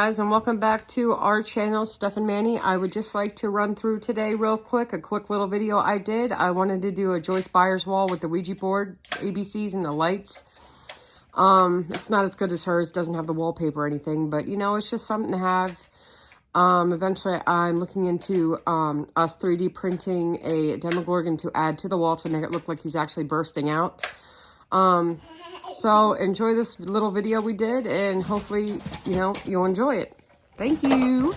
guys, and welcome back to our channel, StephAndMannie. I would just like to run through today real quick, a quick little video I did. I wanted to do a Joyce Byers wall with the Ouija board, ABCs, and the lights. It's not as good as hers, doesn't have the wallpaper or anything, but you know, it's just something to have. Eventually I'm looking into us 3D printing a Demogorgon to add to the wall to make it look like he's actually bursting out. So enjoy this little video we did, and hopefully, you know, you'll enjoy it. Thank you.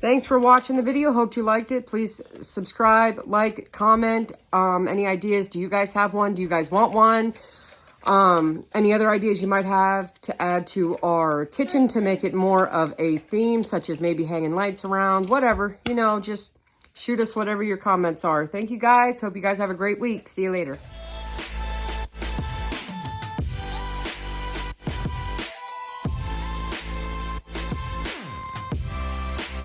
Thanks for watching the video. Hope you liked it. Please subscribe, like, comment. Any ideas? Do you guys have one? Do you guys want one? Any other ideas you might have to add to our kitchen to make it more of a theme, such as maybe hanging lights around, whatever. You know, just shoot us whatever your comments are. Thank you guys. Hope you guys have a great week. See you later.